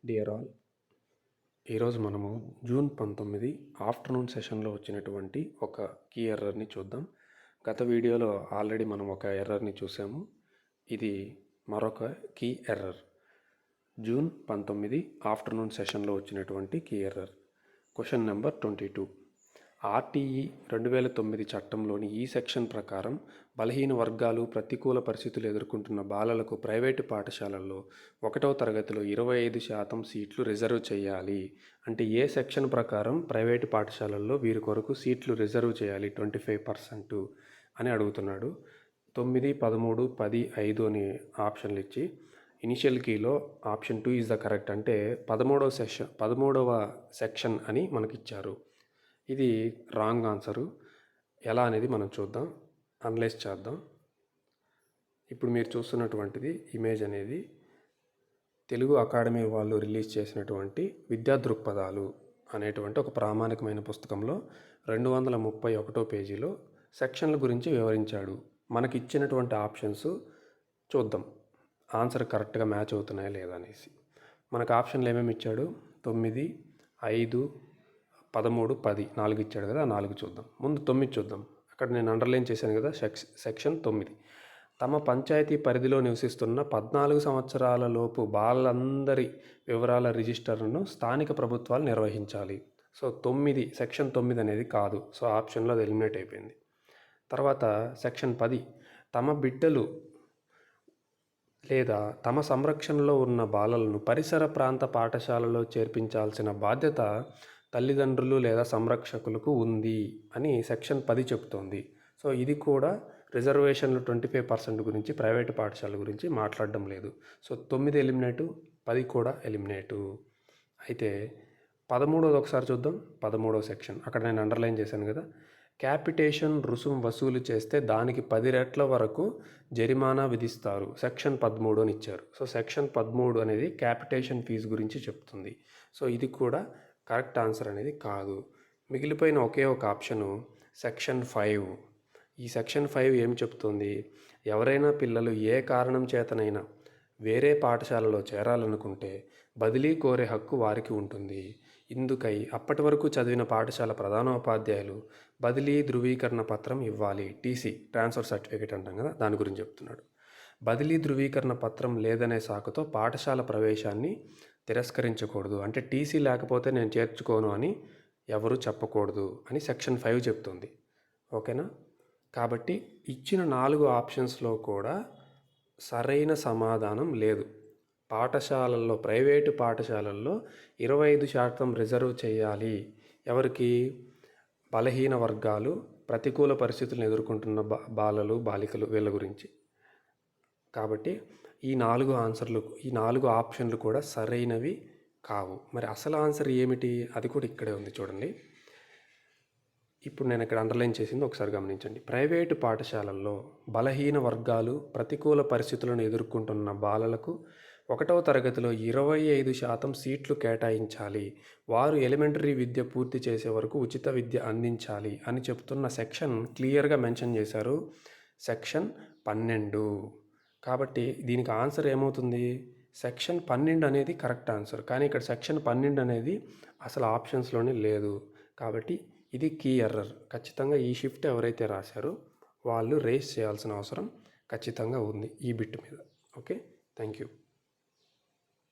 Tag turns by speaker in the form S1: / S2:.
S1: Dear all, ఈరోజు మనము June 19 afternoon సెషన్లో వచ్చినటువంటి ఒక కీ ఎర్రర్ని చూద్దాం. గత వీడియోలో ఆల్రెడీ మనం ఒక ఎర్రర్ని చూసాము. ఇది మరొక కీ ఎర్రర్. జూన్ 19 ఆఫ్టర్నూన్ సెషన్లో వచ్చినటువంటి key error. Question number 22. RTE 2009 చట్టంలోని ఈ సెక్షన్ ప్రకారం బలహీన వర్గాలు ప్రతికూల పరిస్థితులు ఎదుర్కొంటున్న బాలలకు ప్రైవేటు పాఠశాలల్లో 1వ తరగతిలో 25% సీట్లు రిజర్వ్ చేయాలి. అంటే ఏ సెక్షన్ ప్రకారం ప్రైవేటు పాఠశాలల్లో వీరి కొరకు సీట్లు రిజర్వ్ చేయాలి 25% అని అడుగుతున్నాడు. 9, 13, 10, 5 అని ఆప్షన్లు ఇచ్చి ఇనిషియల్ కీలో ఆప్షన్ 2 ఈజ్ ద కరెక్ట్, అంటే 13వ సెక్షన్ అని మనకిచ్చారు. ఇది రాంగ్ ఆన్సరు. ఎలా అనేది మనం చూద్దాం, అనలైజ్ చేద్దాం. ఇప్పుడు మీరు చూస్తున్నటువంటిది ఇమేజ్ అనేది తెలుగు అకాడమీ వాళ్ళు రిలీజ్ చేసినటువంటి విద్యా దృక్పథాలు అనేటువంటి ఒక ప్రామాణికమైన పుస్తకంలో 231వ పేజీలో సెక్షన్ల గురించి వివరించాడు. మనకి ఇచ్చినటువంటి ఆప్షన్స్ చూద్దాం, ఆన్సర్ కరెక్ట్గా మ్యాచ్ అవుతున్నాయా లేదా అనేసి. మనకు ఆప్షన్లు ఏమేమి ఇచ్చాడు? 9, 5, 13, 10 4 ఇచ్చాడు కదా, 4 చూద్దాం. ముందు 9 చూద్దాం. అక్కడ నేను అండర్లైన్ చేశాను కదా, సెక్షన్ 9. తమ పంచాయతీ పరిధిలో నివసిస్తున్న 14 సంవత్సరాల లోపు బాలలందరి వివరాల రిజిస్టర్ను స్థానిక ప్రభుత్వాలు నిర్వహించాలి. సో 9, సెక్షన్ 9 అనేది కాదు. సో ఆప్షన్లో అది ఎలిమినేట్ అయిపోయింది. తర్వాత సెక్షన్ 10, తమ బిడ్డలు లేదా తమ సంరక్షణలో ఉన్న బాలలను పరిసర ప్రాంత పాఠశాలలో చేర్పించాల్సిన బాధ్యత తల్లిదండ్రులు లేదా సంరక్షకులకు ఉంది అని సెక్షన్ 10 చెప్తోంది. సో ఇది కూడా రిజర్వేషన్లు 25% గురించి ప్రైవేటు పాఠశాల గురించి మాట్లాడడం లేదు. సో 9 ఎలిమినేటు, 10 కూడా ఎలిమినేటు. అయితే 13వది ఒకసారి చూద్దాం. 13వ సెక్షన్ అక్కడ నేను అండర్లైన్ చేశాను కదా, క్యాపిటేషన్ రుసుము వసూలు చేస్తే దానికి 10 రెట్ల వరకు జరిమానా విధిస్తారు. సెక్షన్ 13 అని ఇచ్చారు. సో సెక్షన్ 13 అనేది క్యాపిటేషన్ ఫీజు గురించి చెప్తుంది. సో ఇది కూడా కరెక్ట్ ఆన్సర్ అనేది కాదు. మిగిలిపోయిన ఒకే ఒక ఆప్షను సెక్షన్ 5. ఈ సెక్షన్ 5 ఏం చెప్తుంది? ఎవరైనా పిల్లలు ఏ కారణం చేతనైనా వేరే పాఠశాలలో చేరాలనుకుంటే బదిలీ కోరే హక్కు వారికి ఉంటుంది. ఇందుకై అప్పటి వరకు చదివిన పాఠశాల ప్రధానోపాధ్యాయులు బదిలీ ధృవీకరణ పత్రం ఇవ్వాలి. టీసీ, ట్రాన్స్ఫర్ సర్టిఫికేట్ అంటాం కదా, దాని గురించి చెప్తున్నాడు. బదిలీ ధృవీకరణ పత్రం లేదనే సాకుతో పాఠశాల ప్రవేశాన్ని తిరస్కరించకూడదు. అంటే టీసీ లేకపోతే నేను చేర్చుకోను అని ఎవరు చెప్పకూడదు అని సెక్షన్ 5 చెప్తుంది. ఓకేనా? కాబట్టి ఇచ్చిన 4 ఆప్షన్స్లో కూడా సరైన సమాధానం లేదు. పాఠశాలల్లో, ప్రైవేటు పాఠశాలల్లో 25% రిజర్వ్ చేయాలి. ఎవరికి? బలహీన వర్గాలు, ప్రతికూల పరిస్థితులను ఎదుర్కొంటున్న బాలలు, బాలికలు, వీళ్ళ గురించి. కాబట్టి ఈ 4 ఆప్షన్లు కూడా సరైనవి కావు. మరి అసలు ఆన్సర్ ఏమిటి? అది కూడా ఇక్కడే ఉంది చూడండి. ఇప్పుడు నేను ఇక్కడ అండర్లైన్ చేసింది ఒకసారి గమనించండి. ప్రైవేటు పాఠశాలల్లో బలహీన వర్గాలు, ప్రతికూల పరిస్థితులను ఎదుర్కొంటున్న బాలలకు 1వ తరగతిలో 25% సీట్లు కేటాయించాలి. వారు ఎలిమెంటరీ విద్య పూర్తి చేసే వరకు ఉచిత విద్య అందించాలి అని చెప్తున్న సెక్షన్ క్లియర్గా మెన్షన్ చేశారు, సెక్షన్ 12. కాబట్టి దీనికి ఆన్సర్ ఏమవుతుంది? సెక్షన్ 12 అనేది కరెక్ట్ ఆన్సర్. కానీ ఇక్కడ సెక్షన్ 12 అనేది అసలు ఆప్షన్స్లోనే లేదు. కాబట్టి ఇది కీ ఎర్రర్. ఖచ్చితంగా ఈ షిఫ్ట్ ఎవరైతే రాశారో వాళ్ళు రేస్ చేయాల్సిన అవసరం ఖచ్చితంగా ఉంది ఈ బిట్ మీద. Okay, thank you.